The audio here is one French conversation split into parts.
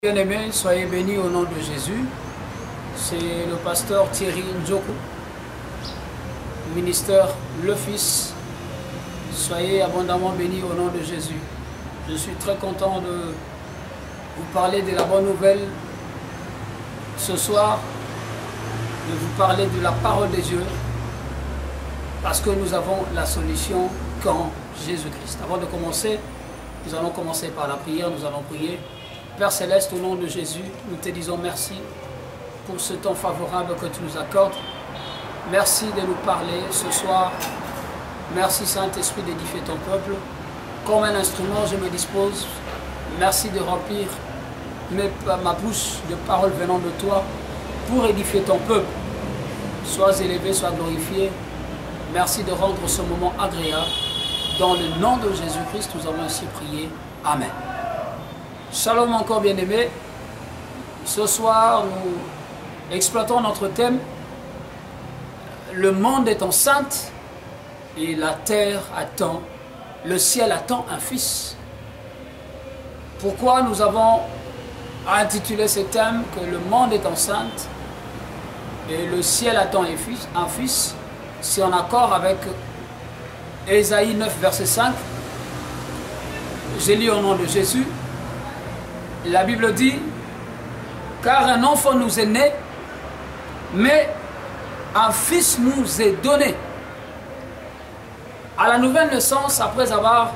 Bien-aimés, soyez bénis au nom de Jésus. C'est le pasteur Thierry Njoku, ministère Le Fils. Soyez abondamment bénis au nom de Jésus. Je suis très content de vous parler de la bonne nouvelle ce soir, de vous parler de la parole de Dieu, parce que nous avons la solution qu'en Jésus-Christ. Avant de commencer, nous allons commencer par la prière, nous allons prier. Père Céleste, au nom de Jésus, nous te disons merci pour ce temps favorable que tu nous accordes. Merci de nous parler ce soir. Merci Saint-Esprit d'édifier ton peuple. Comme un instrument, je me dispose. Merci de remplir ma bouche de paroles venant de toi pour édifier ton peuple. Sois élevé, sois glorifié. Merci de rendre ce moment agréable. Dans le nom de Jésus-Christ, nous avons ainsi prié. Amen. Shalom encore bien-aimés. Ce soir, nous exploitons notre thème. Le monde est enceinte et la terre attend, le ciel attend un fils. Pourquoi nous avons intitulé ce thème que le monde est enceinte et le ciel attend un fils? C'est en accord avec Ésaïe 9, verset 5. J'ai lu au nom de Jésus. La Bible dit, car un enfant nous est né, mais un fils nous est donné. À la nouvelle naissance, après avoir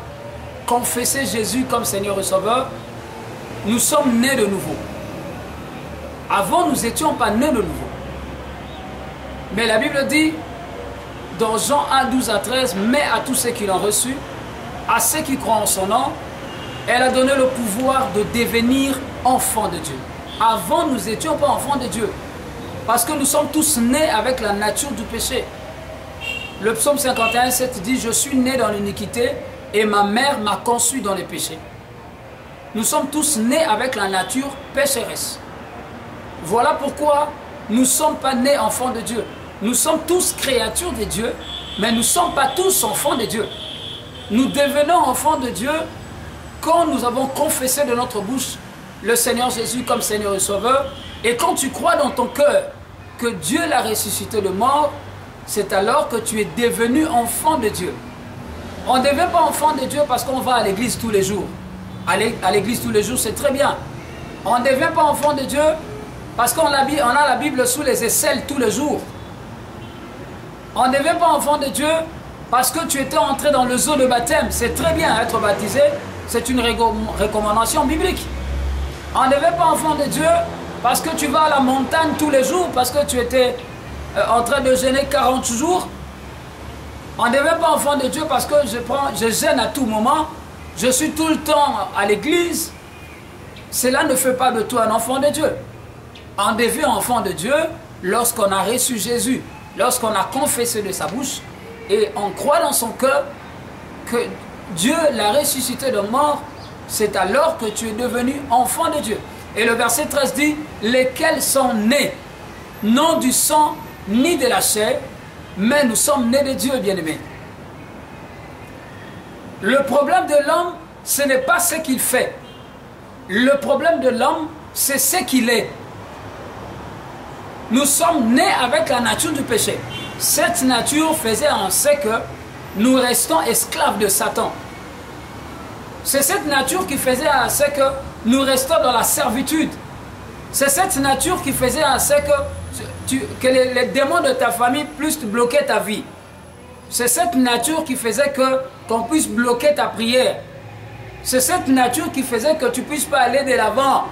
confessé Jésus comme Seigneur et Sauveur, nous sommes nés de nouveau. Avant, nous n'étions pas nés de nouveau. Mais la Bible dit, dans Jean 1, 12 à 13, mais à tous ceux qui l'ont reçu, à ceux qui croient en son nom, elle a donné le pouvoir de devenir enfants de Dieu. Avant, nous n'étions pas enfants de Dieu. Parce que nous sommes tous nés avec la nature du péché. Le psaume 51, 7 dit, je suis né dans l'iniquité et ma mère m'a conçu dans les péchés. Nous sommes tous nés avec la nature pécheresse. Voilà pourquoi nous ne sommes pas nés enfants de Dieu. Nous sommes tous créatures de Dieu, mais nous ne sommes pas tous enfants de Dieu. Nous devenons enfants de Dieu quand nous avons confessé de notre bouche le Seigneur Jésus comme Seigneur et Sauveur, et quand tu crois dans ton cœur que Dieu l'a ressuscité de mort, c'est alors que tu es devenu enfant de Dieu. On ne devient pas enfant de Dieu parce qu'on va à l'église tous les jours. Aller à l'église tous les jours, c'est très bien. On ne devient pas enfant de Dieu parce qu'on a la Bible sous les aisselles tous les jours. On ne devient pas enfant de Dieu parce que tu étais entré dans le zoo de baptême. C'est très bien être baptisé. C'est une recommandation biblique. On ne devient pas enfant de Dieu parce que tu vas à la montagne tous les jours, parce que tu étais en train de jeûner 40 jours. On ne devient pas enfant de Dieu parce que je jeûne à tout moment, je suis tout le temps à l'église. Cela ne fait pas de toi un enfant de Dieu. On devient enfant de Dieu lorsqu'on a reçu Jésus, lorsqu'on a confessé de sa bouche et on croit dans son cœur que Dieu l'a ressuscité de mort, c'est alors que tu es devenu enfant de Dieu. Et le verset 13 dit, lesquels sont nés, non du sang ni de la chair, mais nous sommes nés de Dieu, bien-aimés. Le problème de l'homme, ce n'est pas ce qu'il fait. Le problème de l'homme, c'est ce qu'il est. Nous sommes nés avec la nature du péché. Cette nature faisait en sorte que nous restons esclaves de Satan. C'est cette nature qui faisait en sorte que nous restons dans la servitude. C'est cette nature qui faisait en sorte que les démons de ta famille puissent bloquer ta vie. C'est cette nature qui faisait qu'on puisse bloquer ta prière. C'est cette nature qui faisait que tu ne puisses pas aller de l'avant.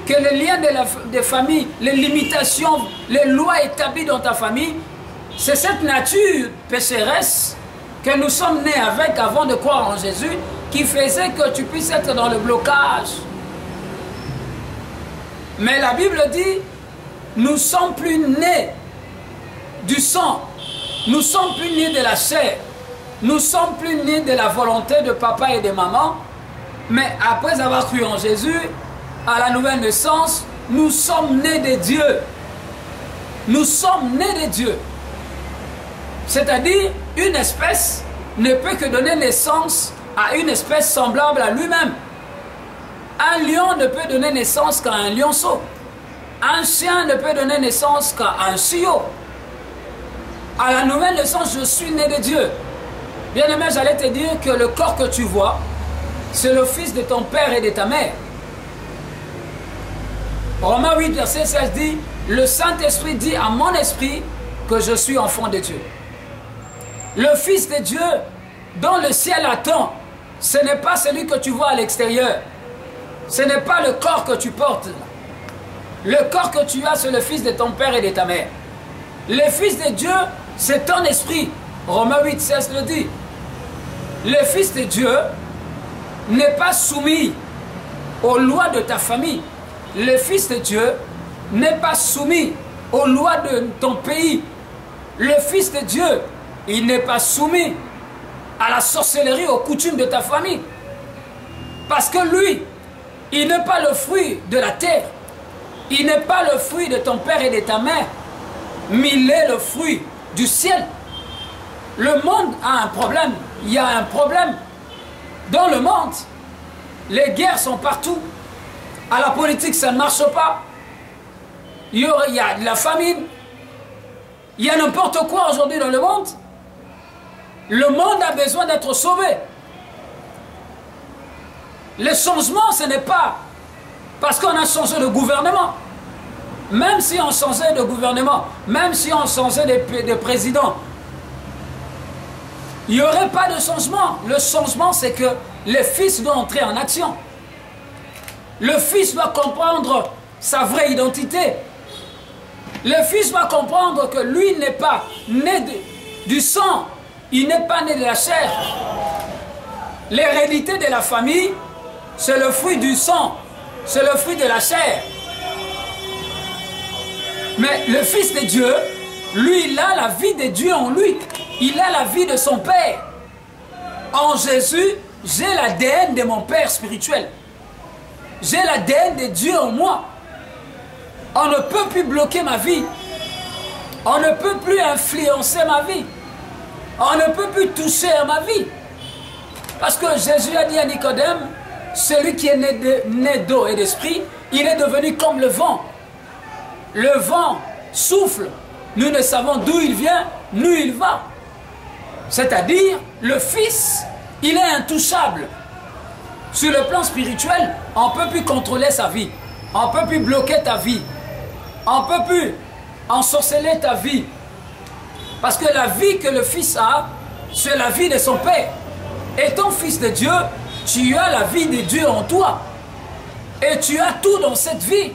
Que les liens de famille, les limitations, les lois établies dans ta famille, c'est cette nature pécheresse que nous sommes nés avec avant de croire en Jésus qui faisait que tu puisses être dans le blocage. Mais la Bible dit, nous ne sommes plus nés du sang, nous ne sommes plus nés de la chair, nous ne sommes plus nés de la volonté de papa et de maman, mais après avoir cru en Jésus, à la nouvelle naissance, nous sommes nés de Dieu. Nous sommes nés de Dieu. C'est-à-dire, une espèce ne peut que donner naissance à une espèce semblable à lui-même. Un lion ne peut donner naissance qu'à un lionceau. Un chien ne peut donner naissance qu'à un chiot. À la nouvelle naissance, je suis né de Dieu. Bien-aimé, j'allais te dire que le corps que tu vois, c'est le fils de ton père et de ta mère. Romains 8, verset 16 dit, le Saint-Esprit dit à mon esprit que je suis enfant de Dieu. Le Fils de Dieu, dont le ciel attend, ce n'est pas celui que tu vois à l'extérieur. Ce n'est pas le corps que tu portes. Le corps que tu as, c'est le Fils de ton père et de ta mère. Le Fils de Dieu, c'est ton esprit. Romains 8, 16 le dit. Le Fils de Dieu n'est pas soumis aux lois de ta famille. Le Fils de Dieu n'est pas soumis aux lois de ton pays. Le Fils de Dieu, il n'est pas soumis à la sorcellerie, aux coutumes de ta famille. Parce que lui, il n'est pas le fruit de la terre. Il n'est pas le fruit de ton père et de ta mère. Mais il est le fruit du ciel. Le monde a un problème. Il y a un problème dans le monde. Les guerres sont partout. À la politique, ça ne marche pas. Il y a de la famine. Il y a n'importe quoi aujourd'hui dans le monde. Le monde a besoin d'être sauvé. Le changement, ce n'est pas parce qu'on a changé de gouvernement. Même si on changeait de gouvernement, même si on changeait de président, il n'y aurait pas de changement. Le changement, c'est que le Fils doit entrer en action. Le Fils doit comprendre sa vraie identité. Le Fils doit comprendre que lui n'est pas né du sang, il n'est pas né de la chair. L'hérédité de la famille, c'est le fruit du sang, c'est le fruit de la chair. Mais le Fils de Dieu, lui, il a la vie de Dieu en lui. Il a la vie de son Père. En Jésus, j'ai l'ADN de mon Père spirituel. J'ai l'ADN de Dieu en moi. On ne peut plus bloquer ma vie. On ne peut plus influencer ma vie. On ne peut plus toucher à ma vie. Parce que Jésus a dit à Nicodème, celui qui est né d'eau et d'esprit, il est devenu comme le vent. Le vent souffle. Nous ne savons d'où il vient, d'où il va. C'est-à-dire, le Fils, il est intouchable. Sur le plan spirituel, on ne peut plus contrôler sa vie. On ne peut plus bloquer ta vie. On ne peut plus ensorceler ta vie. Parce que la vie que le Fils a, c'est la vie de son Père. Étant fils de Dieu, tu as la vie de Dieu en toi. Et tu as tout dans cette vie.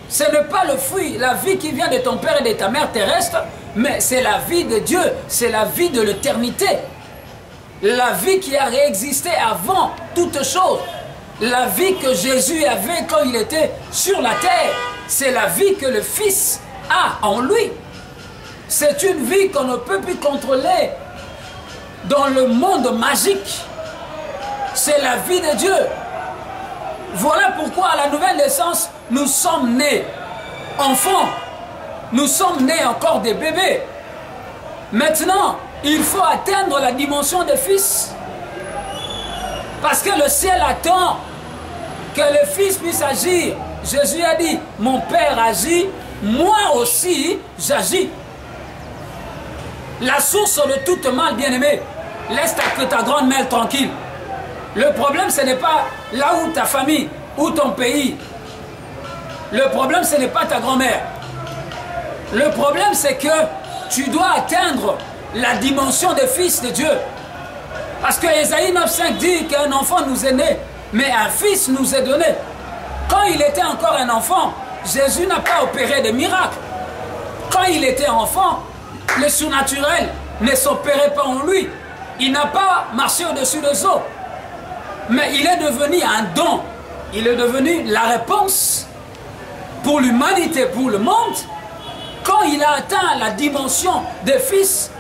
Ce n'est pas le fruit, la vie qui vient de ton père et de ta mère terrestre, mais c'est la vie de Dieu, c'est la vie de l'éternité. La vie qui a réexisté avant toute chose. La vie que Jésus avait quand il était sur la terre, c'est la vie que le Fils a en lui. C'est une vie qu'on ne peut plus contrôler dans le monde magique. C'est la vie de Dieu. Voilà pourquoi à la nouvelle naissance, nous sommes nés enfants. Nous sommes nés encore des bébés. Maintenant, il faut atteindre la dimension de fils. Parce que le ciel attend que le Fils puisse agir. Jésus a dit, mon Père agit, moi aussi j'agis. La source de toute mal, bien-aimé, laisse ta grande mère tranquille. Le problème, ce n'est pas là où ta famille, ou ton pays. Le problème, ce n'est pas ta grand-mère. Le problème, c'est que tu dois atteindre la dimension de fils de Dieu. Parce que Ésaïe 9,5 dit qu'un enfant nous est né, mais un fils nous est donné. Quand il était encore un enfant, Jésus n'a pas opéré de miracles. Quand il était enfant, le surnaturel ne s'opérait pas en lui. Il n'a pas marché au-dessus des eaux. Mais il est devenu un don. Il est devenu la réponse pour l'humanité, pour le monde. Quand il a atteint la dimension de fils,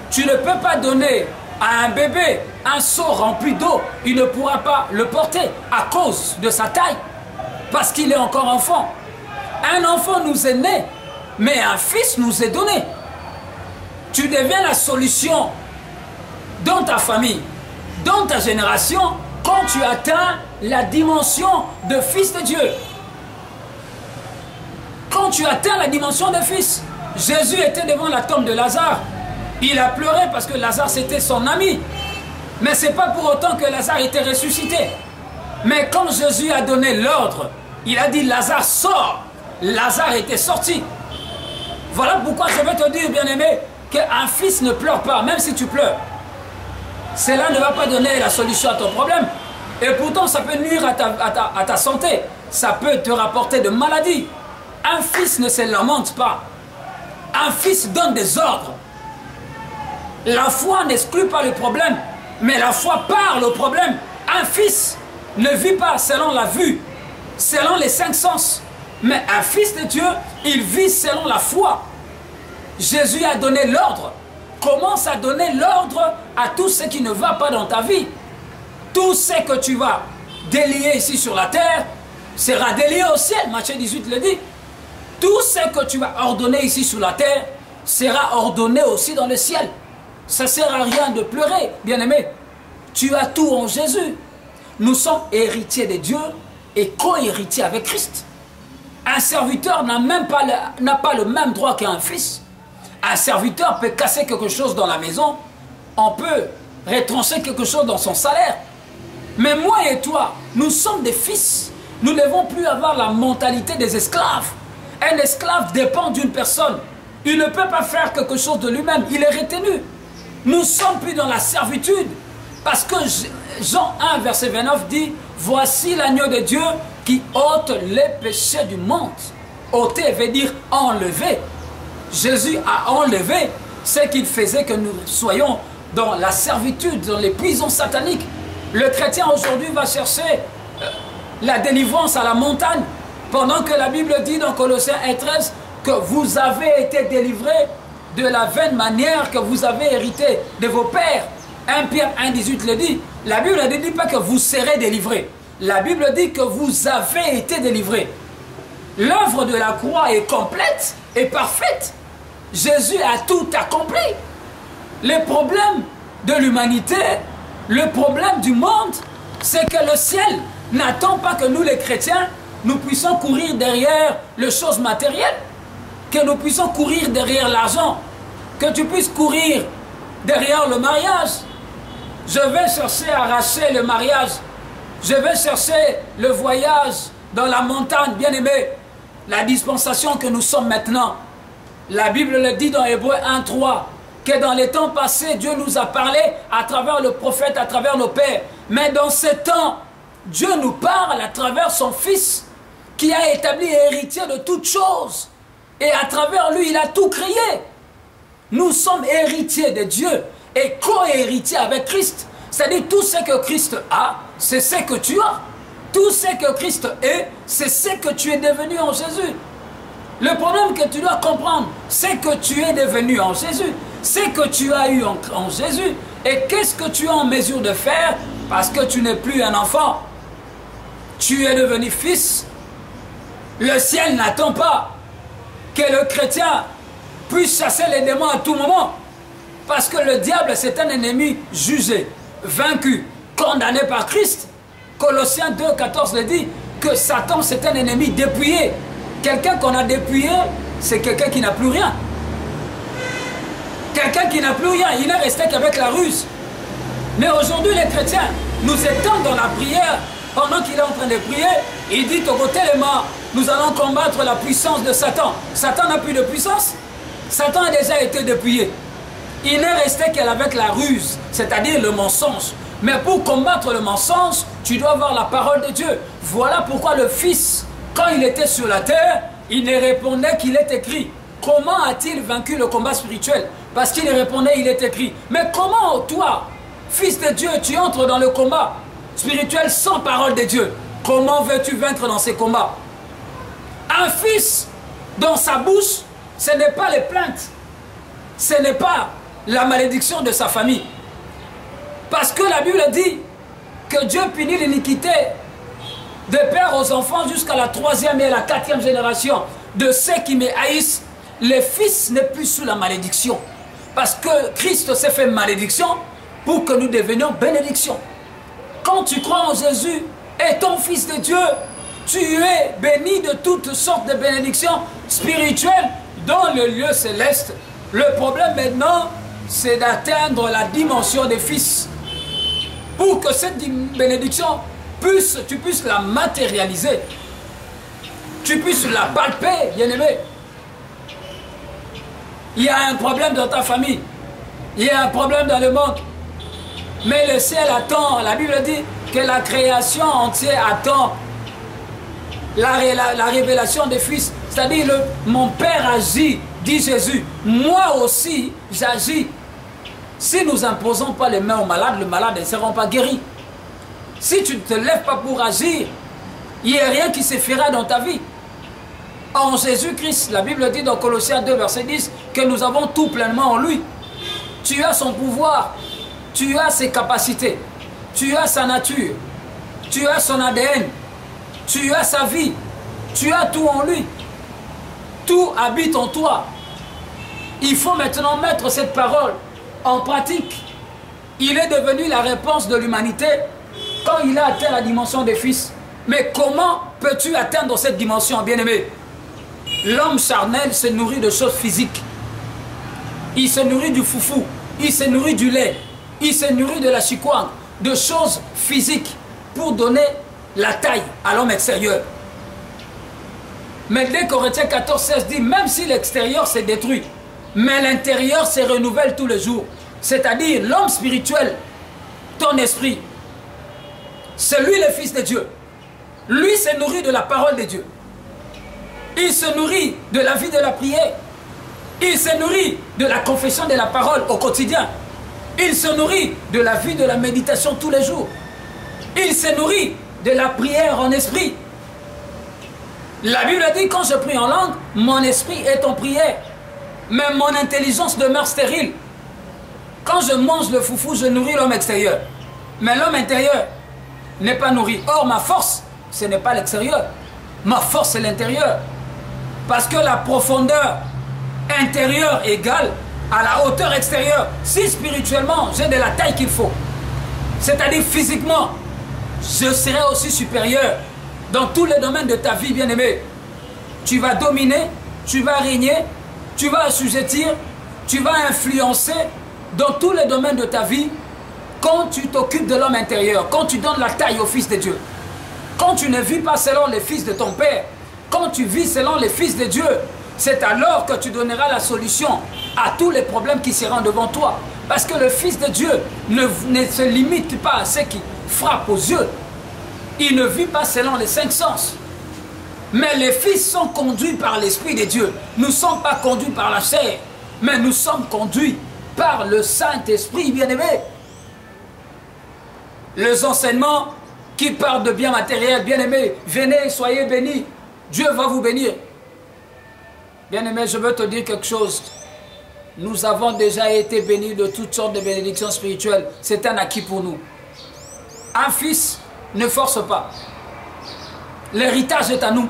tu ne peux pas donner à un bébé un seau rempli d'eau. Il ne pourra pas le porter à cause de sa taille, parce qu'il est encore enfant. Un enfant nous est né, mais un fils nous est donné. Tu deviens la solution dans ta famille, dans ta génération, quand tu atteins la dimension de fils de Dieu. Quand tu atteins la dimension de fils. Jésus était devant la tombe de Lazare. Il a pleuré parce que Lazare c'était son ami. Mais ce n'est pas pour autant que Lazare était ressuscité. Mais quand Jésus a donné l'ordre, il a dit Lazare sort. Lazare était sorti. Voilà pourquoi je vais te dire, bien-aimé, qu'un fils ne pleure pas, même si tu pleures. Cela ne va pas donner la solution à ton problème. Et pourtant, ça peut nuire à ta santé. Ça peut te rapporter de maladies. Un fils ne se lamente pas. Un fils donne des ordres. La foi n'exclut pas le problème, mais la foi parle au problème. Un fils ne vit pas selon la vue, selon les 5 sens. Mais un fils de Dieu, il vit selon la foi. Jésus a donné l'ordre. Commence à donner l'ordre à tout ce qui ne va pas dans ta vie. Tout ce que tu vas délier ici sur la terre sera délié au ciel. Matthieu 18 le dit. Tout ce que tu vas ordonner ici sur la terre sera ordonné aussi dans le ciel. Ça ne sert à rien de pleurer, bien-aimé. Tu as tout en Jésus. Nous sommes héritiers de Dieu et co-héritiers avec Christ. Un serviteur n'a pas le même droit qu'un fils. Un serviteur peut casser quelque chose dans la maison. On peut retrancher quelque chose dans son salaire. Mais moi et toi, nous sommes des fils. Nous ne devons plus avoir la mentalité des esclaves. Un esclave dépend d'une personne. Il ne peut pas faire quelque chose de lui-même. Il est retenu. Nous ne sommes plus dans la servitude. Parce que Jean 1, verset 29 dit « Voici l'agneau de Dieu qui ôte les péchés du monde. » Ôter veut dire enlever. Jésus a enlevé ce qu'il faisait que nous soyons dans la servitude, dans les prisons sataniques. Le chrétien aujourd'hui va chercher la délivrance à la montagne, pendant que la Bible dit dans Colossiens 1,13 que vous avez été délivrés de la vaine manière que vous avez hérité de vos pères. 1 Pierre 1,18 le dit. La Bible ne dit pas que vous serez délivrés. La Bible dit que vous avez été délivrés. L'œuvre de la croix est complète et parfaite. Jésus a tout accompli. Les problèmes de l'humanité, le problème du monde, c'est que le ciel n'attend pas que nous les chrétiens, nous puissions courir derrière les choses matérielles, que nous puissions courir derrière l'argent, que tu puisses courir derrière le mariage. Je vais chercher à arracher le mariage. Je vais chercher le voyage dans la montagne, bien-aimé. La dispensation que nous sommes maintenant. La Bible le dit dans Hébreux 1,3, que dans les temps passés, Dieu nous a parlé à travers le prophète, à travers nos pères. Mais dans ces temps, Dieu nous parle à travers son Fils, qui a établi héritier de toutes choses. Et à travers lui, il a tout créé. Nous sommes héritiers de Dieu et co-héritiers avec Christ. C'est-à-dire tout ce que Christ a, c'est ce que tu as. Tout ce que Christ est, c'est ce que tu es devenu en Jésus. Le problème que tu dois comprendre, c'est que tu es devenu en Jésus. C'est que tu as eu en Jésus. Et qu'est-ce que tu es en mesure de faire parce que tu n'es plus un enfant? Tu es devenu fils. Le ciel n'attend pas que le chrétien puisse chasser les démons à tout moment. Parce que le diable, c'est un ennemi jugé, vaincu, condamné par Christ. Colossiens 2,14 le dit, que Satan, c'est un ennemi dépouillé. Quelqu'un qu'on a dépouillé, c'est quelqu'un qui n'a plus rien. Quelqu'un qui n'a plus rien, il n'est resté qu'avec la ruse. Mais aujourd'hui, les chrétiens, nous étions dans la prière. Pendant qu'il est en train de prier, il dit au côté les mains, nous allons combattre la puissance de Satan. Satan n'a plus de puissance. Satan a déjà été dépouillé. Il n'est resté qu'avec la ruse, c'est-à-dire le mensonge. Mais pour combattre le mensonge, tu dois avoir la parole de Dieu. Voilà pourquoi le Fils, quand il était sur la terre, il ne répondait qu'il est écrit. Comment a-t-il vaincu le combat spirituel? Parce qu'il répondait, il est écrit. Mais comment toi, Fils de Dieu, tu entres dans le combat spirituel sans parole de Dieu? Comment veux-tu vaincre dans ces combats? Un fils, dans sa bouche, ce n'est pas les plaintes. Ce n'est pas la malédiction de sa famille. Parce que la Bible dit que Dieu punit l'iniquité de père aux enfants jusqu'à la 3e et la 4e génération de ceux qui me haïssent. Le fils n'est plus sous la malédiction. Parce que Christ s'est fait malédiction pour que nous devenions bénédiction. Quand tu crois en Jésus, étant fils de Dieu, tu es béni de toutes sortes de bénédictions spirituelles dans le lieu céleste. Le problème maintenant, c'est d'atteindre la dimension des fils. Pour que cette bénédiction, tu puisses la matérialiser. Tu puisses la palper, bien-aimé. Il y a un problème dans ta famille. Il y a un problème dans le monde. Mais le ciel attend. La Bible dit que la création entière attend la révélation des fils. C'est-à-dire, mon Père agit, dit Jésus. Moi aussi, j'agis. Si nous n'imposons pas les mains aux malades, les malades ne seront pas guéris. Si tu ne te lèves pas pour agir, il n'y a rien qui se fera dans ta vie. En Jésus-Christ, la Bible dit dans Colossiens 2, verset 10, que nous avons tout pleinement en lui. Tu as son pouvoir, tu as ses capacités, tu as sa nature, tu as son ADN, tu as sa vie, tu as tout en lui. Tout habite en toi. Il faut maintenant mettre cette parole en pratique. Il est devenu la réponse de l'humanité quand il a atteint la dimension des fils. Mais comment peux-tu atteindre cette dimension, bien-aimé? L'homme charnel se nourrit de choses physiques. Il se nourrit du foufou, il se nourrit du lait, il se nourrit de la chikwang, de choses physiques pour donner la taille à l'homme extérieur. Mais dès Corinthiens 14, 16 dit, même si l'extérieur s'est détruit, mais l'intérieur se renouvelle tous les jours. C'est-à-dire l'homme spirituel, ton esprit, c'est lui le Fils de Dieu. Lui se nourrit de la parole de Dieu. Il se nourrit de la vie de la prière. Il se nourrit de la confession de la parole au quotidien. Il se nourrit de la vie de la méditation tous les jours. Il se nourrit de la prière en esprit. La Bible dit, quand je prie en langue, mon esprit est en prière. Mais mon intelligence demeure stérile. Quand je mange le foufou, je nourris l'homme extérieur. Mais l'homme intérieur n'est pas nourri. Or, ma force, ce n'est pas l'extérieur. Ma force, c'est l'intérieur. Parce que la profondeur intérieure égale à la hauteur extérieure. Si spirituellement, j'ai de la taille qu'il faut, c'est-à-dire physiquement, je serai aussi supérieur dans tous les domaines de ta vie, bien-aimé. Tu vas dominer, tu vas régner, tu vas assujettir, tu vas influencer dans tous les domaines de ta vie quand tu t'occupes de l'homme intérieur, quand tu donnes la taille au Fils de Dieu. Quand tu ne vis pas selon les fils de ton Père, quand tu vis selon les fils de Dieu, c'est alors que tu donneras la solution à tous les problèmes qui seront devant toi. Parce que le Fils de Dieu ne se limite pas à ce qui frappe aux yeux. Il ne vit pas selon les 5 sens. Mais les fils sont conduits par l'Esprit de Dieu. Nous ne sommes pas conduits par la chair, mais nous sommes conduits par le Saint-Esprit, bien-aimé. Les enseignements qui parlent de biens matériels, bien-aimés, venez, soyez bénis. Dieu va vous bénir. Bien-aimé, je veux te dire quelque chose. Nous avons déjà été bénis de toutes sortes de bénédictions spirituelles. C'est un acquis pour nous. Un fils ne force pas. L'héritage est à nous.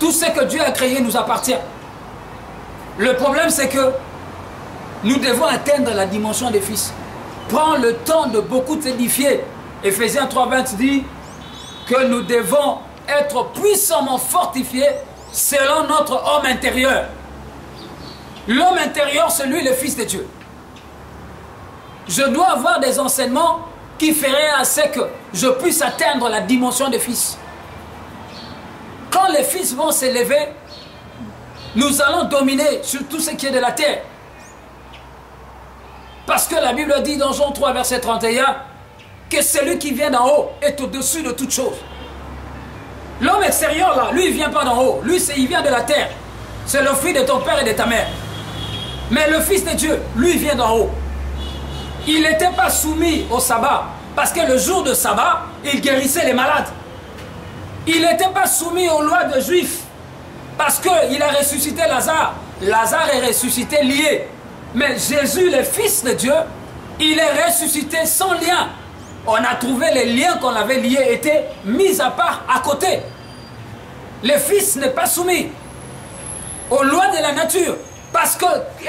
Tout ce que Dieu a créé nous appartient. Le problème, c'est que nous devons atteindre la dimension des fils. Prends le temps de beaucoup t'édifier. Éphésiens 3:20 dit que nous devons être puissamment fortifiés selon notre homme intérieur. L'homme intérieur, c'est lui le Fils de Dieu. Je dois avoir des enseignements qui feraient à ce que je puisse atteindre la dimension des fils. Quand les fils vont s'élever, nous allons dominer sur tout ce qui est de la terre. Parce que la Bible dit dans Jean 3, verset 31, que celui qui vient d'en haut est au-dessus de toutes choses. L'homme extérieur, là, lui, il ne vient pas d'en haut. Lui, il vient de la terre. C'est le fruit de ton père et de ta mère. Mais le Fils de Dieu, lui, il vient d'en haut. Il n'était pas soumis au sabbat. Parce que le jour de sabbat, il guérissait les malades. Il n'était pas soumis aux lois de Juifs. Parce qu'il a ressuscité Lazare. Lazare est ressuscité lié. Mais Jésus, le Fils de Dieu, il est ressuscité sans lien. On a trouvé les liens qu'on avait liés étaient mis à part à côté. Le Fils n'est pas soumis aux lois de la nature. Parce que,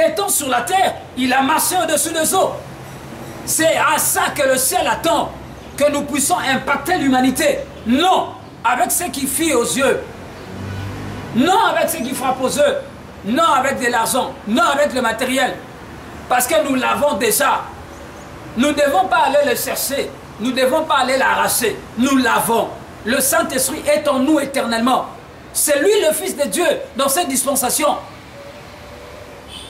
étant sur la terre, il a marché au-dessus des eaux. C'est à ça que le ciel attend. que nous puissions impacter l'humanité. Non, avec ce qui fuit aux yeux. Non avec ce qui frappe aux yeux. Non avec de l'argent. Non avec le matériel. Parce que nous l'avons déjà. Nous ne devons pas aller le chercher. Nous ne devons pas aller l'arracher. Nous l'avons. Le Saint-Esprit est en nous éternellement. C'est lui le Fils de Dieu dans cette dispensation.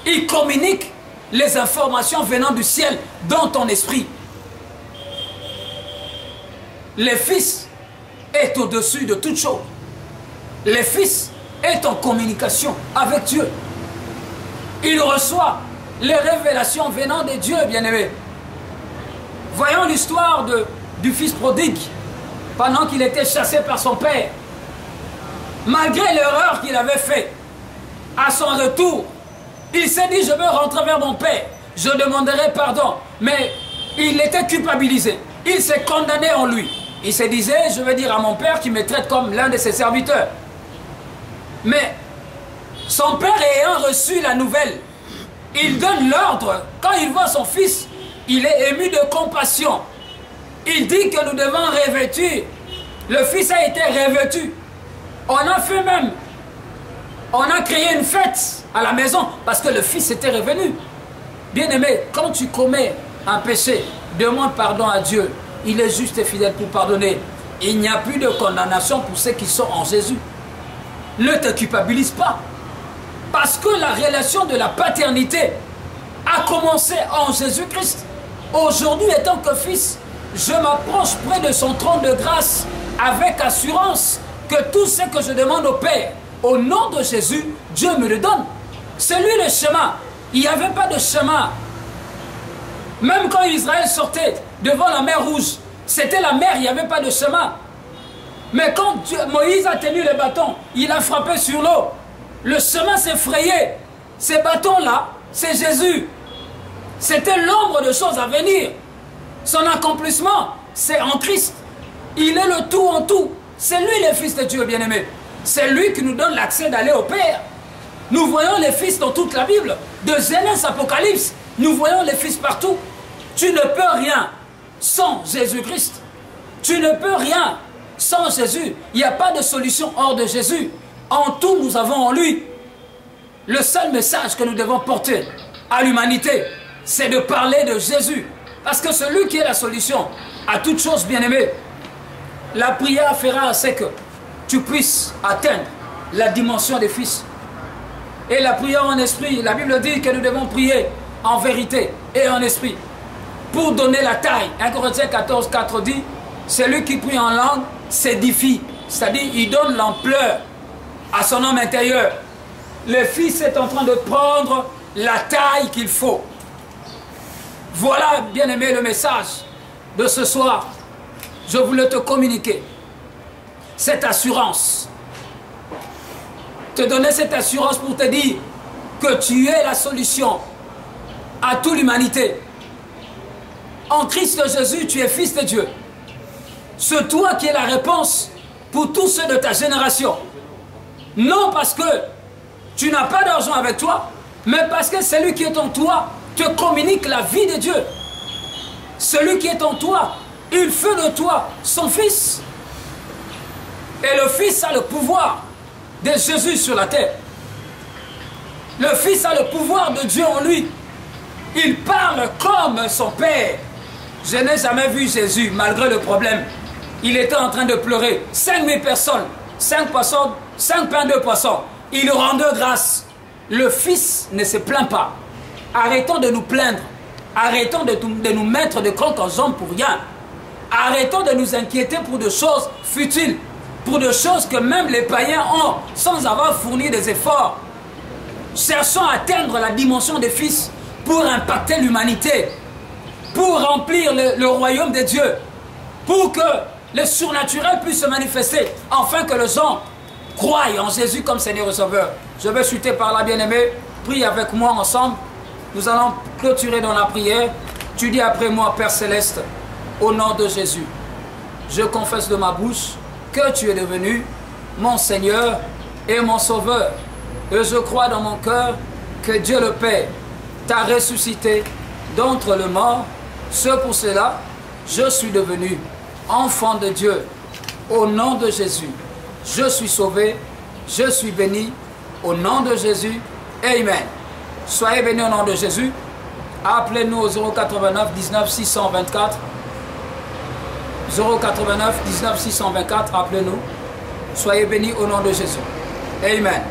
Il communique les informations venant du ciel dans ton esprit. Le Fils est au-dessus de toute chose. Le Fils est en communication avec Dieu. Il reçoit les révélations venant de Dieu, bien-aimé. Voyons l'histoire du fils prodigue pendant qu'il était chassé par son père. Malgré l'erreur qu'il avait faite, à son retour, il s'est dit, je veux rentrer vers mon père, je demanderai pardon. Mais il était culpabilisé, il s'est condamné en lui. Il se disait, je vais dire à mon père qu'il me traite comme l'un de ses serviteurs. Mais son père ayant reçu la nouvelle, il donne l'ordre. Quand il voit son fils, il est ému de compassion. Il dit que nous devons revêtir. Le fils a été revêtu. On a fait même, on a créé une fête à la maison parce que le fils était revenu. Bien-aimé, quand tu commets un péché, demande pardon à Dieu. Il est juste et fidèle pour pardonner. Il n'y a plus de condamnation pour ceux qui sont en Jésus. Ne te culpabilise pas. Parce que la relation de la paternité a commencé en Jésus-Christ. Aujourd'hui, étant que fils, je m'approche près de son trône de grâce avec assurance que tout ce que je demande au Père, au nom de Jésus, Dieu me le donne. C'est lui le chemin. Il n'y avait pas de chemin. Même quand Israël sortait devant la mer Rouge, c'était la mer, il n'y avait pas de chemin. Mais quand Moïse a tenu le bâton, il a frappé sur l'eau. Le chemin s'est frayé. Ces bâtons-là, c'est Jésus. C'était l'ombre de choses à venir. Son accomplissement, c'est en Christ. Il est le tout en tout. C'est lui le Fils de Dieu, bien-aimé. C'est lui qui nous donne l'accès d'aller au Père. Nous voyons les fils dans toute la Bible. De Genèse, Apocalypse, nous voyons les fils partout. Tu ne peux rien sans Jésus-Christ. Tu ne peux rien sans Jésus. Il n'y a pas de solution hors de Jésus. En tout, nous avons en lui. Le seul message que nous devons porter à l'humanité, c'est de parler de Jésus. Parce que celui qui est la solution à toute chose, bien-aimée, la prière fera c'est que tu puisses atteindre la dimension des fils. Et la prière en esprit, la Bible dit que nous devons prier en vérité et en esprit pour donner la taille. 1 Corinthiens 14, 4 dit, celui qui prie en langue s'édifie, c'est-à-dire il donne l'ampleur à son homme intérieur. Le Fils est en train de prendre la taille qu'il faut. Voilà, bien-aimé, le message de ce soir. Je voulais te communiquer cette assurance. Te donner cette assurance pour te dire que tu es la solution à toute l'humanité. En Christ Jésus, tu es fils de Dieu. C'est toi qui es la réponse pour tous ceux de ta génération. Non parce que tu n'as pas d'argent avec toi, mais parce que celui qui est en toi te communique la vie de Dieu. Celui qui est en toi, il fait de toi son fils. Et le fils a le pouvoir de Jésus sur la terre. Le fils a le pouvoir de Dieu en lui. Il parle comme son père. Je n'ai jamais vu Jésus, malgré le problème. Il était en train de pleurer. 5000 personnes, 5 poissons, 5 pains, 2 poissons. Il rendait grâce. Le Fils ne se plaint pas. Arrêtons de nous plaindre. Arrêtons de nous mettre de crocs en jambes pour rien. Arrêtons de nous inquiéter pour des choses futiles. Pour des choses que même les païens ont sans avoir fourni des efforts. Cherchons à atteindre la dimension des fils pour impacter l'humanité. Pour remplir le royaume de Dieu. Pour que le surnaturel puisse se manifester. Afin que les gens croient en Jésus comme Seigneur et Sauveur. Je vais chuter par là, bien-aimé. Prie avec moi ensemble. Nous allons clôturer dans la prière. Tu dis après moi, Père Céleste, au nom de Jésus, je confesse de ma bouche que tu es devenu mon Seigneur et mon Sauveur. Et je crois dans mon cœur que Dieu le Père t'a ressuscité d'entre les morts. C'est pour cela, je suis devenu enfant de Dieu, au nom de Jésus, je suis sauvé, je suis béni, au nom de Jésus, Amen. Soyez bénis au nom de Jésus. Appelez-nous au 089 19 624. 089 19 624, appelez-nous. Soyez bénis au nom de Jésus. Amen.